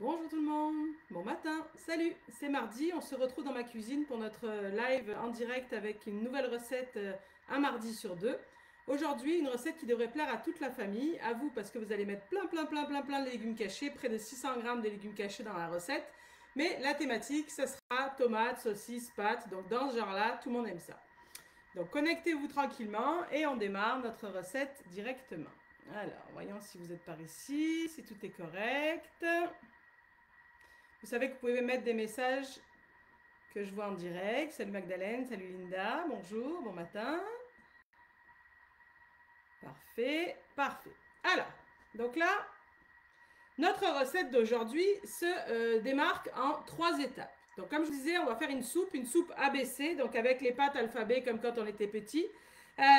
Bonjour tout le monde, bon matin, salut, c'est mardi, on se retrouve dans ma cuisine pour notre live en direct avec une nouvelle recette un mardi sur deux. Aujourd'hui, une recette qui devrait plaire à toute la famille, à vous parce que vous allez mettre plein de légumes cachés, près de 600 grammes de légumes cachés dans la recette. Mais la thématique, ça sera tomates, saucisses, pâtes, donc dans ce genre-là, tout le monde aime ça. Donc connectez-vous tranquillement et on démarre notre recette directement. Alors, voyons si vous êtes par ici, si tout est correct. Vous savez que vous pouvez mettre des messages que je vois en direct. Salut Magdalene, salut Linda, bonjour, bon matin. Parfait, parfait. Alors, donc là, notre recette d'aujourd'hui se démarque en 3 étapes. Donc comme je disais, on va faire une soupe ABC, donc avec les pâtes alphabet comme quand on était petit.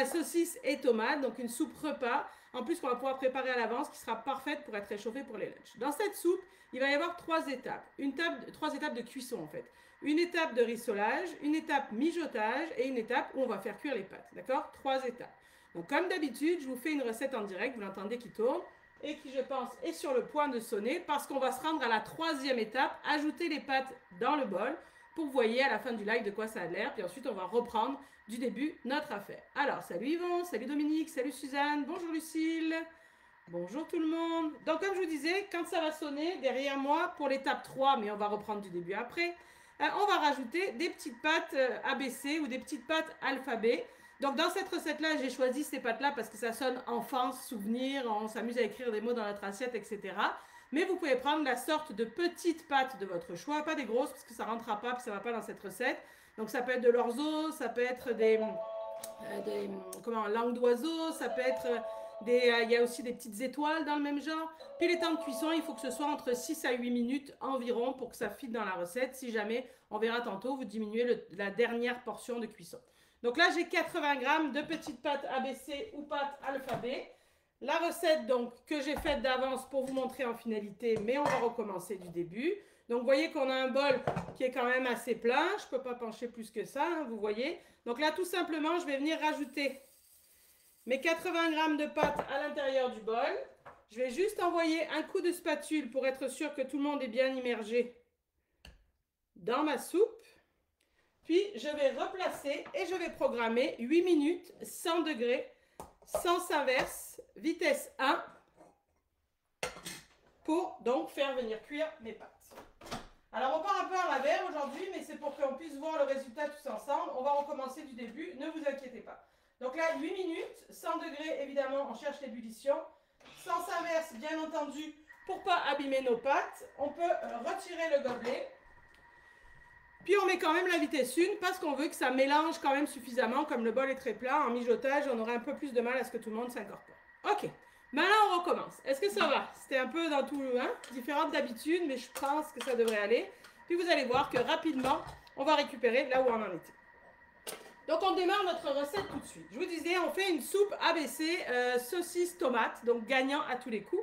Saucisses et tomates, donc une soupe repas. En plus, qu'on va pouvoir préparer à l'avance, qui sera parfaite pour être réchauffée pour les lunchs. Dans cette soupe, il va y avoir 3 étapes. 3 étapes de cuisson en fait. Une étape de rissolage, une étape mijotage et une étape où on va faire cuire les pâtes. D'accord? 3 étapes. Donc comme d'habitude, je vous fais une recette en direct, vous l'entendez qui tourne et qui, je pense, est sur le point de sonner parce qu'on va se rendre à la 3e étape, ajouter les pâtes dans le bol pour que vous voyez à la fin du live de quoi ça a l'air. Puis ensuite, on va reprendre du début notre affaire. Alors, salut Yvon, salut Dominique, salut Suzanne, bonjour Lucille, bonjour tout le monde. Donc, comme je vous disais, quand ça va sonner derrière moi pour l'étape 3, mais on va reprendre du début après, on va rajouter des petites pâtes ABC ou des petites pâtes alphabet. Donc dans cette recette-là, j'ai choisi ces pâtes-là parce que ça sonne enfance, souvenir, on s'amuse à écrire des mots dans notre assiette, etc. Mais vous pouvez prendre la sorte de petites pâtes de votre choix, pas des grosses parce que ça ne rentrera pas, puis ça ne va pas dans cette recette. Donc ça peut être de l'orzo, ça peut être des langues d'oiseau, ça peut être il y a aussi des petites étoiles dans le même genre. Puis les temps de cuisson, il faut que ce soit entre 6 à 8 minutes environ pour que ça fitte dans la recette. Si jamais, on verra tantôt, vous diminuez la dernière portion de cuisson. Donc là, j'ai 80 grammes de petites pâtes ABC ou pâtes alphabet. La recette donc que j'ai faite d'avance pour vous montrer en finalité, mais on va recommencer du début. Donc vous voyez qu'on a un bol qui est quand même assez plein. Je ne peux pas pencher plus que ça, hein, vous voyez. Donc là, tout simplement, je vais venir rajouter mes 80 grammes de pâtes à l'intérieur du bol. Je vais juste envoyer un coup de spatule pour être sûr que tout le monde est bien immergé dans ma soupe. Puis, je vais replacer et je vais programmer 8 minutes, 100 degrés, sens inverse, vitesse 1, pour donc faire venir cuire mes pâtes. Alors, on part un peu en l'envers aujourd'hui, mais c'est pour qu'on puisse voir le résultat tous ensemble. On va recommencer du début, ne vous inquiétez pas. Donc là, 8 minutes, 100 degrés, évidemment, on cherche l'ébullition. Sens inverse, bien entendu, pour ne pas abîmer nos pâtes. On peut retirer le gobelet. Puis on met quand même la vitesse 1 parce qu'on veut que ça mélange quand même suffisamment. Comme le bol est très plat, en mijotage, on aurait un peu plus de mal à ce que tout le monde s'incorpore. Ok, maintenant on recommence. Est-ce que ça va? C'était un peu dans tout, différent d'habitude, mais je pense que ça devrait aller. Puis vous allez voir que rapidement, on va récupérer là où on en était. Donc on démarre notre recette tout de suite. Je vous disais, on fait une soupe ABC, saucisse tomate, donc gagnant à tous les coups.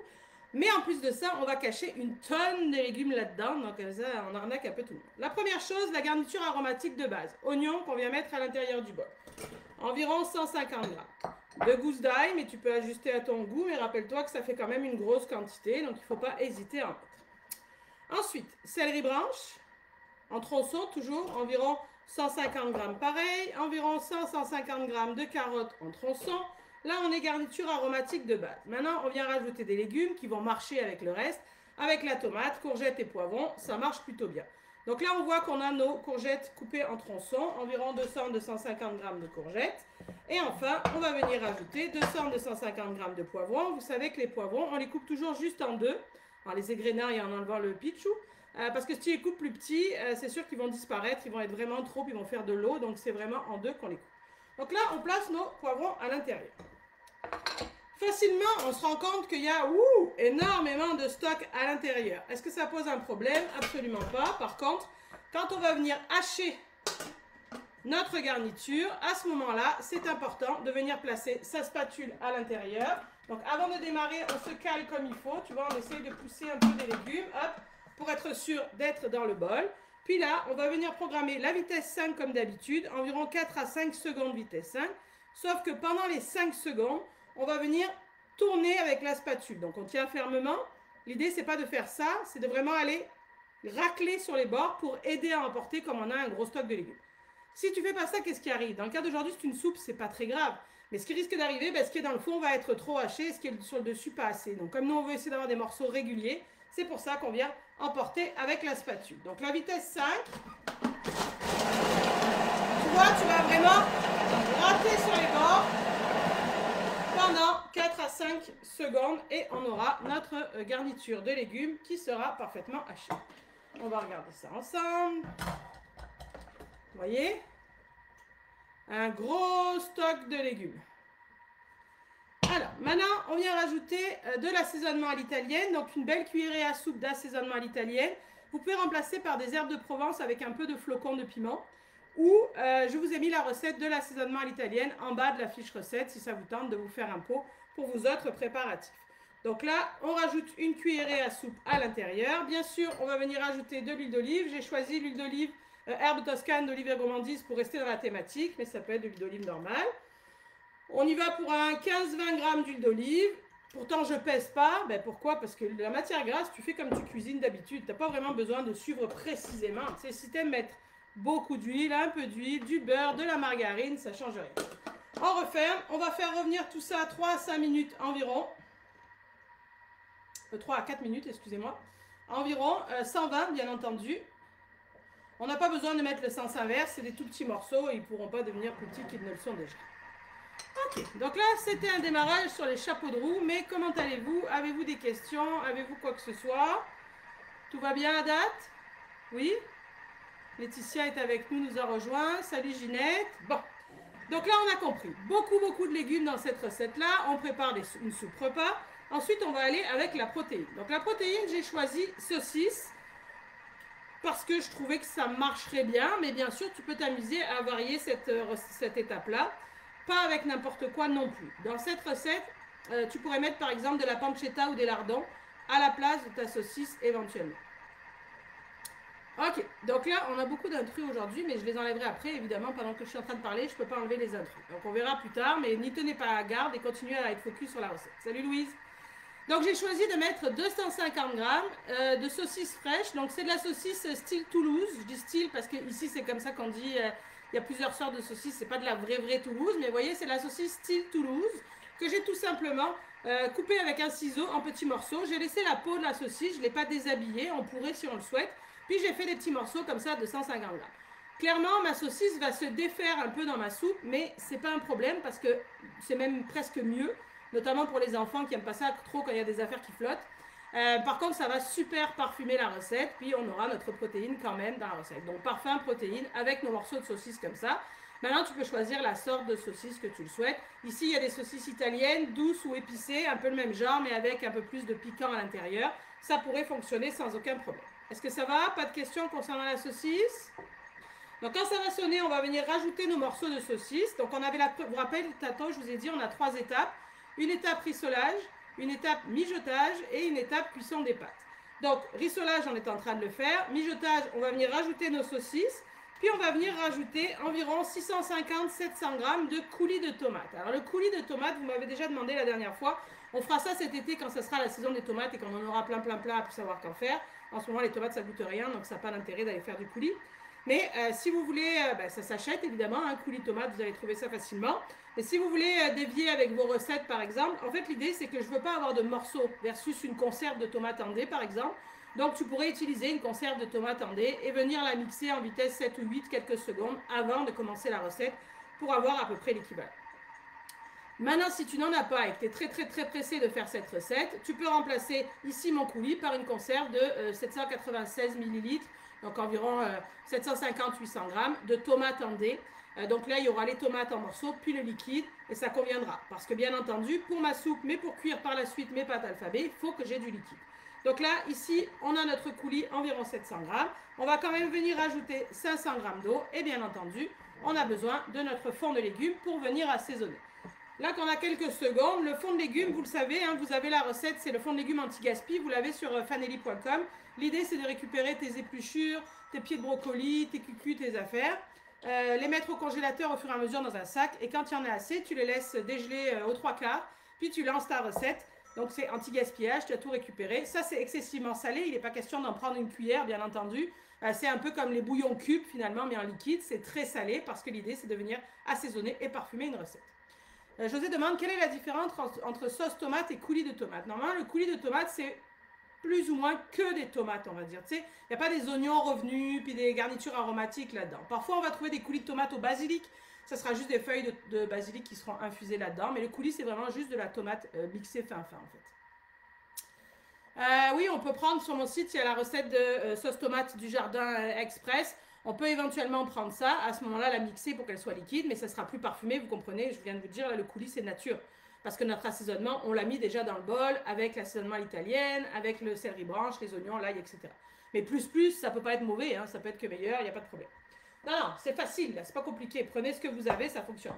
Mais en plus de ça, on va cacher une tonne de légumes là-dedans, donc ça, on arnaque un peu tout le monde. La première chose, la garniture aromatique de base. Oignon qu'on vient mettre à l'intérieur du bol. Environ 150 grammes. De gousses d'ail, mais tu peux ajuster à ton goût, mais rappelle-toi que ça fait quand même une grosse quantité, donc il ne faut pas hésiter à en mettre. Ensuite, céleri branche, en tronçons toujours, environ 150 grammes pareil, environ 100-150 grammes de carottes en tronçons. Là, on est garniture aromatique de base. Maintenant, on vient rajouter des légumes qui vont marcher avec le reste. Avec la tomate, courgettes et poivrons, ça marche plutôt bien. Donc là, on voit qu'on a nos courgettes coupées en tronçons, environ 200-250 grammes de courgettes. Et enfin, on va venir rajouter 200-250 grammes de poivrons. Vous savez que les poivrons, on les coupe toujours juste en deux, en les égrenant et en enlevant le pitchou. Parce que si tu les coupes plus petits, c'est sûr qu'ils vont disparaître, ils vont être vraiment trop, ils vont faire de l'eau. Donc c'est vraiment en deux qu'on les coupe. Donc là, on place nos poivrons à l'intérieur. Facilement, on se rend compte qu'il y a énormément de stock à l'intérieur. Est-ce que ça pose un problème? Absolument pas. Par contre, quand on va venir hacher notre garniture, à ce moment-là, c'est important de venir placer sa spatule à l'intérieur. Donc avant de démarrer, on se cale comme il faut. Tu vois, on essaye de pousser un peu des légumes, hop, pour être sûr d'être dans le bol. Puis là, on va venir programmer la vitesse 5 comme d'habitude, environ 4 à 5 secondes vitesse 5. Sauf que pendant les 5 secondes, on va venir tourner avec la spatule. Donc on tient fermement L'idée, c'est pas de faire ça, c'est de vraiment aller racler sur les bords pour aider à emporter comme on a un gros stock de légumes. Si tu fais pas ça, qu'est-ce qui arrive? Dans le cas d'aujourd'hui, c'est une soupe, c'est pas très grave. Mais ce qui risque d'arriver, ce qui est dans le fond va être trop haché, ce qui est sur le dessus pas assez. Donc comme nous, on veut essayer d'avoir des morceaux réguliers, c'est pour ça qu'on vient emporter avec la spatule. Donc la vitesse 5. Tu vois, tu vas vraiment gratter sur les bords pendant 4 à 5 secondes et on aura notre garniture de légumes qui sera parfaitement hachée. On va regarder ça ensemble. Vous voyez? Un gros stock de légumes. Alors, maintenant, on vient rajouter de l'assaisonnement à l'italienne. Donc, une belle cuillerée à soupe d'assaisonnement à l'italienne. Vous pouvez remplacer par des herbes de Provence avec un peu de flocons de piment. Ou je vous ai mis la recette de l'assaisonnement à l'italienne en bas de la fiche recette si ça vous tente de vous faire un pot pour vos autres préparatifs. Donc là, on rajoute une cuillerée à soupe à l'intérieur. Bien sûr, on va venir ajouter de l'huile d'olive. J'ai choisi l'huile d'olive herbe toscane d'Olivier Gourmandise pour rester dans la thématique, mais ça peut être de l'huile d'olive normale. On y va pour un 15-20 g d'huile d'olive. Pourtant, je ne pèse pas. Pourquoi? Parce que la matière grasse, tu fais comme tu cuisines d'habitude. Tu n'as pas vraiment besoin de suivre précisément. Tu sais, si tu aimes mettre beaucoup d'huile, un peu d'huile, du beurre, de la margarine, ça ne change rien. On referme. On va faire revenir tout ça à 3 à 5 minutes environ. 3 à 4 minutes, excusez-moi. Environ 120, bien entendu. On n'a pas besoin de mettre le sens inverse, c'est des tout petits morceaux et ils ne pourront pas devenir plus petits qu'ils ne le sont déjà. Ok, donc là c'était un démarrage sur les chapeaux de roue, mais comment allez-vous? Avez-vous des questions? Avez-vous quoi que ce soit? Tout va bien à date? Oui? Laetitia est avec nous, nous a rejoint. Salut Ginette. Bon, donc là on a compris. Beaucoup de légumes dans cette recette-là. On prépare une soupe repas. Ensuite on va aller avec la protéine. Donc la protéine, j'ai choisi saucisse. Parce que je trouvais que ça marcherait bien, mais bien sûr, tu peux t'amuser à varier cette étape-là. Pas avec n'importe quoi non plus. Dans cette recette, tu pourrais mettre par exemple de la pancetta ou des lardons à la place de ta saucisse éventuellement. Ok, donc là, on a beaucoup d'intrus aujourd'hui, mais je les enlèverai après, évidemment, pendant que je suis en train de parler, je ne peux pas enlever les intrus. Donc on verra plus tard, mais n'y tenez pas à garde et continuez à être focus sur la recette. Salut Louise! Donc j'ai choisi de mettre 250 g de saucisse fraîche. Donc c'est de la saucisse style Toulouse. Je dis style parce que ici c'est comme ça qu'on dit. Il y a plusieurs sortes de saucisses. C'est pas de la vraie Toulouse, mais vous voyez c'est la saucisse style Toulouse que j'ai tout simplement coupée avec un ciseau en petits morceaux. J'ai laissé la peau de la saucisse. Je l'ai pas déshabillée. On pourrait si on le souhaite. Puis j'ai fait des petits morceaux comme ça de 150 g. Clairement ma saucisse va se défaire un peu dans ma soupe, mais c'est pas un problème parce que c'est même presque mieux. Notamment pour les enfants qui n'aiment pas ça trop quand il y a des affaires qui flottent. Par contre, ça va super parfumer la recette, puis on aura notre protéine quand même dans la recette. Donc parfum, protéine, avec nos morceaux de saucisse comme ça. Maintenant, tu peux choisir la sorte de saucisse que tu le souhaites. Ici, il y a des saucisses italiennes, douces ou épicées, un peu le même genre, mais avec un peu plus de piquant à l'intérieur. Ça pourrait fonctionner sans aucun problème. Est-ce que ça va? Pas de questions concernant la saucisse? Donc quand ça va sonner, on va venir rajouter nos morceaux de saucisse. Donc on avait vous vous rappelez, tantôt, je vous ai dit, on a 3 étapes. Une étape rissolage, une étape mijotage et une étape cuisson des pâtes. Donc, rissolage, on est en train de le faire. Mijotage, on va venir rajouter nos saucisses. Puis, on va venir rajouter environ 650-700 g de coulis de tomates. Alors, le coulis de tomates, vous m'avez déjà demandé la dernière fois. On fera ça cet été quand ce sera la saison des tomates et qu'on en aura plein à plus savoir qu'en faire. En ce moment, les tomates, ça ne goûte rien, donc ça n'a pas d'intérêt d'aller faire du coulis. Mais si vous voulez, ça s'achète évidemment, un coulis de tomate, vous allez trouver ça facilement. Et si vous voulez dévier avec vos recettes par exemple, en fait l'idée c'est que je ne veux pas avoir de morceaux versus une conserve de tomates en dés par exemple. Donc tu pourrais utiliser une conserve de tomates en dés et venir la mixer en vitesse 7 ou 8 quelques secondes avant de commencer la recette pour avoir à peu près l'équivalent. Maintenant, si tu n'en as pas et que tu es très pressé de faire cette recette, tu peux remplacer ici mon coulis par une conserve de 796 ml, donc environ 750-800 g de tomates en dés. Donc là, il y aura les tomates en morceaux, puis le liquide, et ça conviendra. Parce que bien entendu, pour ma soupe, mais pour cuire par la suite mes pâtes alphabet, il faut que j'ai du liquide. Donc là, ici, on a notre coulis environ 700 g. On va quand même venir ajouter 500 g d'eau, et bien entendu, on a besoin de notre fond de légumes pour venir assaisonner. Là qu'on a quelques secondes, le fond de légumes, vous le savez, hein, vous avez la recette, c'est le fond de légumes anti-gaspi, vous l'avez sur fanelli.com. L'idée, c'est de récupérer tes épluchures, tes pieds de brocoli, tes cucus, tes affaires, les mettre au congélateur au fur et à mesure dans un sac, et quand il y en a assez, tu les laisses dégeler aux 3/4, puis tu lances ta recette Donc c'est anti-gaspillage, tu as tout récupéré. Ça c'est excessivement salé, il n'est pas question d'en prendre une cuillère bien entendu. C'est un peu comme les bouillons cubes finalement mais en liquide, c'est très salé parce que l'idée c'est de venir assaisonner et parfumer une recette. José demande quelle est la différence entre sauce tomate et coulis de tomate. Normalement le coulis de tomate c'est plus ou moins que des tomates on va dire. Tu sais, il n'y a pas des oignons revenus puis des garnitures aromatiques là-dedans. Parfois on va trouver des coulis de tomates au basilic. Ça sera juste des feuilles de basilic qui seront infusées là-dedans. Mais le coulis, c'est vraiment juste de la tomate mixée fin en fait. Oui, on peut prendre sur mon site, il y a la recette de sauce tomate du jardin express. On peut éventuellement prendre ça, à ce moment-là, la mixer pour qu'elle soit liquide, mais ça sera plus parfumé, vous comprenez. Je viens de vous dire, là, le coulis, c'est nature. Parce que notre assaisonnement, on l'a mis déjà dans le bol, avec l'assaisonnement à l'italienne, avec le céleri branche, les oignons, l'ail, etc. Mais plus, ça peut pas être mauvais, hein, ça peut être que meilleur, il n'y a pas de problème. Non, c'est facile, là, c'est pas compliqué. Prenez ce que vous avez, ça fonctionne.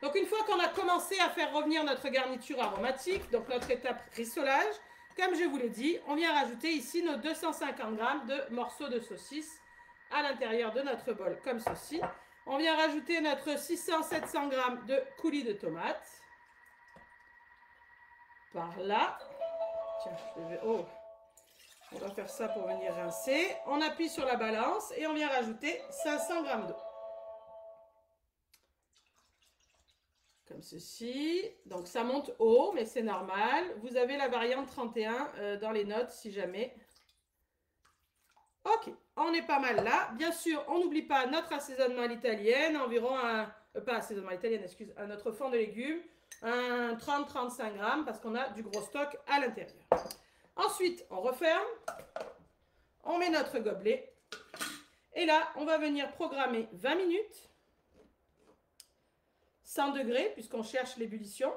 Donc, une fois qu'on a commencé à faire revenir notre garniture aromatique, donc notre étape rissolage, comme je vous l'ai dit, on vient rajouter ici nos 250 g de morceaux de saucisse à l'intérieur de notre bol, comme ceci. On vient rajouter notre 600-700 g de coulis de tomates. Par là. Tiens, je vais... Oh! On va faire ça pour venir rincer. On appuie sur la balance et on vient rajouter 500 g d'eau. Comme ceci. Donc ça monte haut, mais c'est normal. Vous avez la variante 31 dans les notes si jamais. Ok, on est pas mal là. Bien sûr, on n'oublie pas notre assaisonnement à l'italienne, environ un... pas assaisonnement à l'italienne, excuse, à notre fond de légumes. Un 30-35 g parce qu'on a du gros stock à l'intérieur. Ensuite, on referme, on met notre gobelet et là, on va venir programmer 20 minutes, 100 degrés puisqu'on cherche l'ébullition.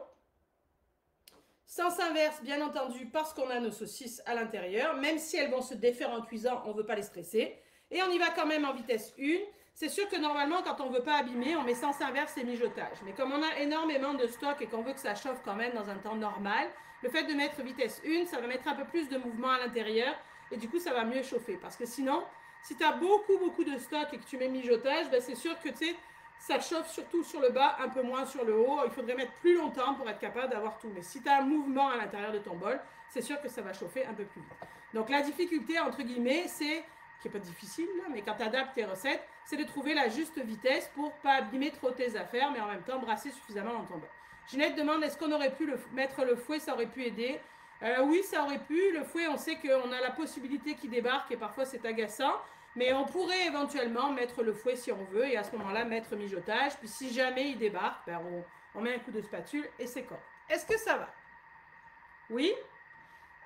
Sens inverse, bien entendu, parce qu'on a nos saucisses à l'intérieur. Même si elles vont se défaire en cuisant, on ne veut pas les stresser. Et on y va quand même en vitesse 1. C'est sûr que normalement, quand on ne veut pas abîmer, on met sens inverse et mijotage. Mais comme on a énormément de stock et qu'on veut que ça chauffe quand même dans un temps normal, le fait de mettre vitesse 1, ça va mettre un peu plus de mouvement à l'intérieur et du coup, ça va mieux chauffer. Parce que sinon, si tu as beaucoup de stock et que tu mets mijotage, ben c'est sûr que tu sais, ça chauffe surtout sur le bas, un peu moins sur le haut. Il faudrait mettre plus longtemps pour être capable d'avoir tout. Mais si tu as un mouvement à l'intérieur de ton bol, c'est sûr que ça va chauffer un peu plus vite. Donc la difficulté, entre guillemets, c'est, qui n'est pas difficile, là, mais quand tu adaptes tes recettes, c'est de trouver la juste vitesse pour ne pas abîmer trop tes affaires, mais en même temps brasser suffisamment dans ton bol. Ginette demande, est-ce qu'on aurait pu mettre le fouet, ça aurait pu aider? Oui, ça aurait pu. Le fouet, on sait qu'on a la possibilité qu'il débarque et parfois c'est agaçant. Mais on pourrait éventuellement mettre le fouet si on veut et à ce moment-là mettre mijotage. Puis si jamais il débarque, ben on met un coup de spatule et c'est correct. Est-ce que ça va? Oui?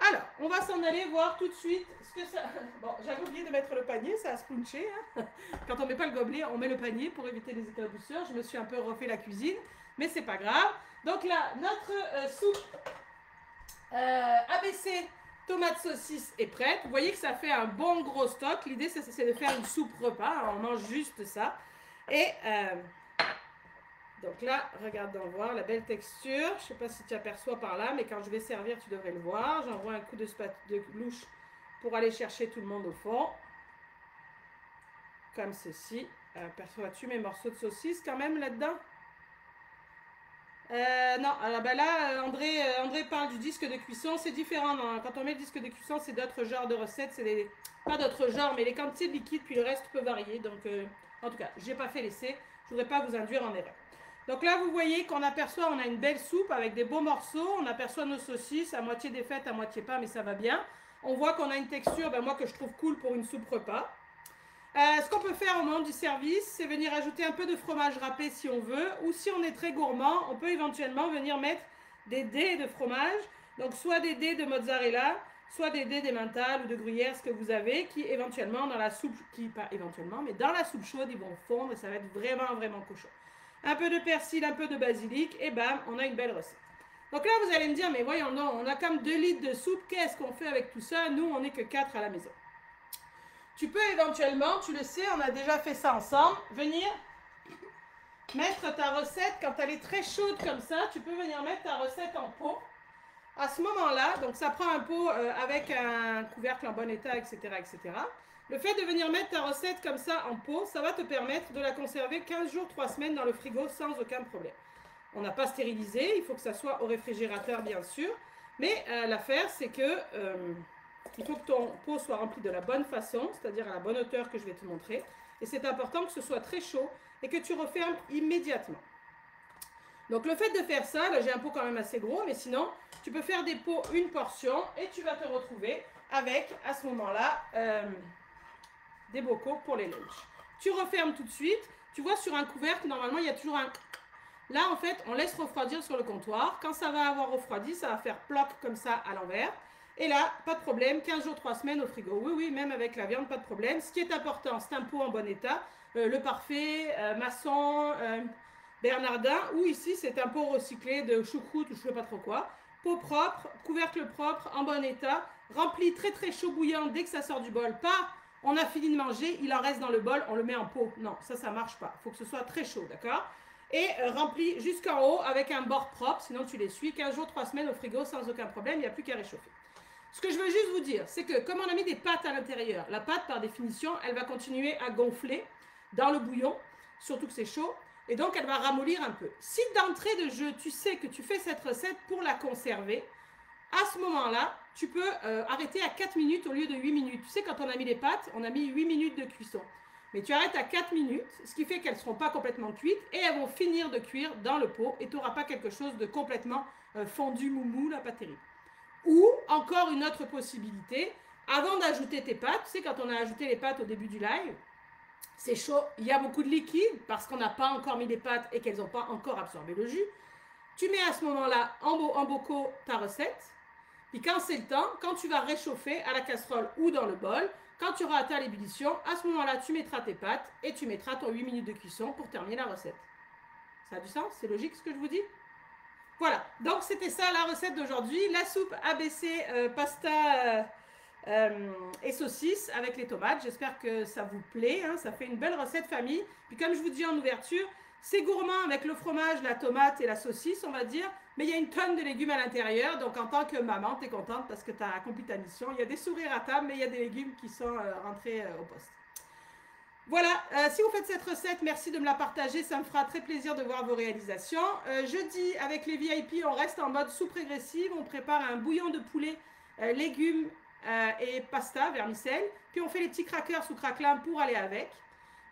Alors, on va s'en aller voir tout de suite ce que ça... Bon, j'avais oublié de mettre le panier, ça a scrunché. Hein? Quand on ne met pas le gobelet, on met le panier pour éviter les éclaboussures. Je me suis un peu refait la cuisine, mais c'est pas grave. Donc là, notre soupe ABC tomate saucisse est prête. Vous voyez que ça fait un bon gros stock. L'idée, c'est de faire une soupe repas. On mange juste ça. Et donc là, regarde d'en voir la belle texture. Je ne sais pas si tu aperçois par là, mais quand je vais servir, tu devrais le voir. J'envoie un coup de louche pour aller chercher tout le monde au fond. Comme ceci. Aperçois-tu mes morceaux de saucisse quand même là-dedans? Non, alors ben là, André parle du disque de cuisson, c'est différent. Quand on met le disque de cuisson, c'est d'autres genres de recettes, pas d'autres genres, mais les quantités de liquide, puis le reste peut varier. Donc, en tout cas, je n'ai pas fait l'essai, je ne voudrais pas vous induire en erreur. Donc là, vous voyez qu'on aperçoit, on a une belle soupe avec des beaux morceaux, on aperçoit nos saucisses, à moitié défaites, à moitié pas, mais ça va bien. On voit qu'on a une texture, ben moi, que je trouve cool pour une soupe repas. Ce qu'on peut faire au moment du service, c'est venir ajouter un peu de fromage râpé si on veut, ou si on est très gourmand, on peut éventuellement venir mettre des dés de fromage, donc soit des dés de mozzarella, soit des dés d'emmental ou de gruyère, ce que vous avez, qui éventuellement dans la soupe, pas éventuellement, mais dans la soupe chaude, ils vont fondre et ça va être vraiment cochon. Un peu de persil, un peu de basilic, et bam, on a une belle recette. Donc là, vous allez me dire, mais voyons, non, on a comme 2 litres de soupe, qu'est-ce qu'on fait avec tout ça? Nous, on n'est que 4 à la maison. Tu peux éventuellement, tu le sais, on a déjà fait ça ensemble, venir mettre ta recette, quand elle est très chaude comme ça, tu peux venir mettre ta recette en pot. À ce moment-là, donc ça prend un pot avec un couvercle en bon état, etc., etc. Le fait de venir mettre ta recette comme ça en pot, ça va te permettre de la conserver 15 jours, 3 semaines dans le frigo sans aucun problème. On n'a pas stérilisé, il faut que ça soit au réfrigérateur bien sûr. Mais l'affaire, c'est que il faut que ton pot soit rempli de la bonne façon, c'est-à-dire à la bonne hauteur que je vais te montrer. Et c'est important que ce soit très chaud et que tu refermes immédiatement. Donc le fait de faire ça, là j'ai un pot quand même assez gros, mais sinon tu peux faire des pots une portion et tu vas te retrouver avec à ce moment-là des bocaux pour les lunchs. Tu refermes tout de suite. Tu vois sur un couvercle, normalement il y a toujours un... Là en fait on laisse refroidir sur le comptoir. Quand ça va avoir refroidi, ça va faire ploc comme ça à l'envers. Et là, pas de problème, 15 jours, 3 semaines au frigo. Oui, oui, même avec la viande, pas de problème. Ce qui est important, c'est un pot en bon état. Le Parfait, Masson, Bernardin, ou ici, c'est un pot recyclé de choucroute ou je sais pas trop quoi. Pot propre, couvercle propre, en bon état, rempli très très chaud bouillant dès que ça sort du bol. Pas, on a fini de manger, il en reste dans le bol, on le met en pot. Non, ça marche pas. Il faut que ce soit très chaud, d'accord? Et rempli jusqu'en haut avec un bord propre, sinon tu l'essuies. 15 jours, 3 semaines au frigo sans aucun problème, il n'y a plus qu'à réchauffer. Ce que je veux juste vous dire, c'est que comme on a mis des pâtes à l'intérieur, la pâte, par définition, elle va continuer à gonfler dans le bouillon, surtout que c'est chaud, et donc elle va ramollir un peu. Si d'entrée de jeu, tu sais que tu fais cette recette pour la conserver, à ce moment-là, tu peux arrêter à 4 minutes au lieu de 8 minutes. Tu sais, quand on a mis les pâtes, on a mis 8 minutes de cuisson. Mais tu arrêtes à 4 minutes, ce qui fait qu'elles ne seront pas complètement cuites, et elles vont finir de cuire dans le pot, et tu n'auras pas quelque chose de complètement fondu, moumou, là, pas terrible. Ou, encore une autre possibilité, avant d'ajouter tes pâtes, tu sais, quand on a ajouté les pâtes au début du live, c'est chaud, il y a beaucoup de liquide parce qu'on n'a pas encore mis les pâtes et qu'elles n'ont pas encore absorbé le jus. Tu mets à ce moment-là en bocaux ta recette, puis quand c'est le temps, quand tu vas réchauffer à la casserole ou dans le bol, quand tu auras atteint l'ébullition, à ce moment-là, tu mettras tes pâtes et tu mettras ton 8 minutes de cuisson pour terminer la recette. Ça a du sens? C'est logique ce que je vous dis? Voilà, donc c'était ça la recette d'aujourd'hui. La soupe ABC pasta et saucisse avec les tomates. J'espère que ça vous plaît, hein. Ça fait une belle recette famille. Puis comme je vous dis en ouverture, c'est gourmand avec le fromage, la tomate et la saucisse, on va dire. Mais il y a une tonne de légumes à l'intérieur. Donc en tant que maman, tu es contente parce que tu as accompli ta mission. Il y a des sourires à table, mais il y a des légumes qui sont rentrés au poste. Voilà, si vous faites cette recette, merci de me la partager, ça me fera très plaisir de voir vos réalisations. Jeudi, avec les VIP, on reste en mode soupe régressive, on prépare un bouillon de poulet, légumes et pasta, vermicelle, puis on fait les petits crackers ou craquelins pour aller avec.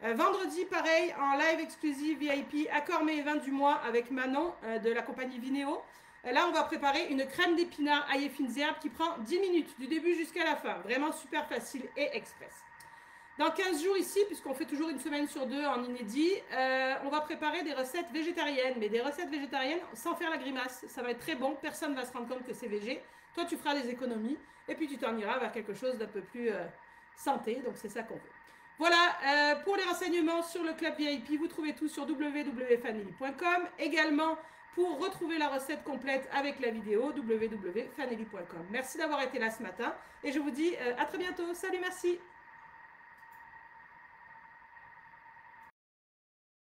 Vendredi, pareil, en live exclusif VIP, accord mes 20 du mois avec Manon de la compagnie Vinéo. Là, on va préparer une crème d'épinards ail et fines herbes qui prend 10 minutes, du début jusqu'à la fin. Vraiment super facile et express. Dans 15 jours ici, puisqu'on fait toujours une semaine sur deux en inédit, on va préparer des recettes végétariennes, mais des recettes végétariennes sans faire la grimace. Ça va être très bon, personne ne va se rendre compte que c'est végé. Toi, tu feras des économies et puis tu t'en iras vers quelque chose d'un peu plus santé, donc c'est ça qu'on veut. Voilà, pour les renseignements sur le club VIP, vous trouvez tout sur www.fanelli.com. Également, pour retrouver la recette complète avec la vidéo, www.fanelli.com. Merci d'avoir été là ce matin et je vous dis à très bientôt. Salut, merci.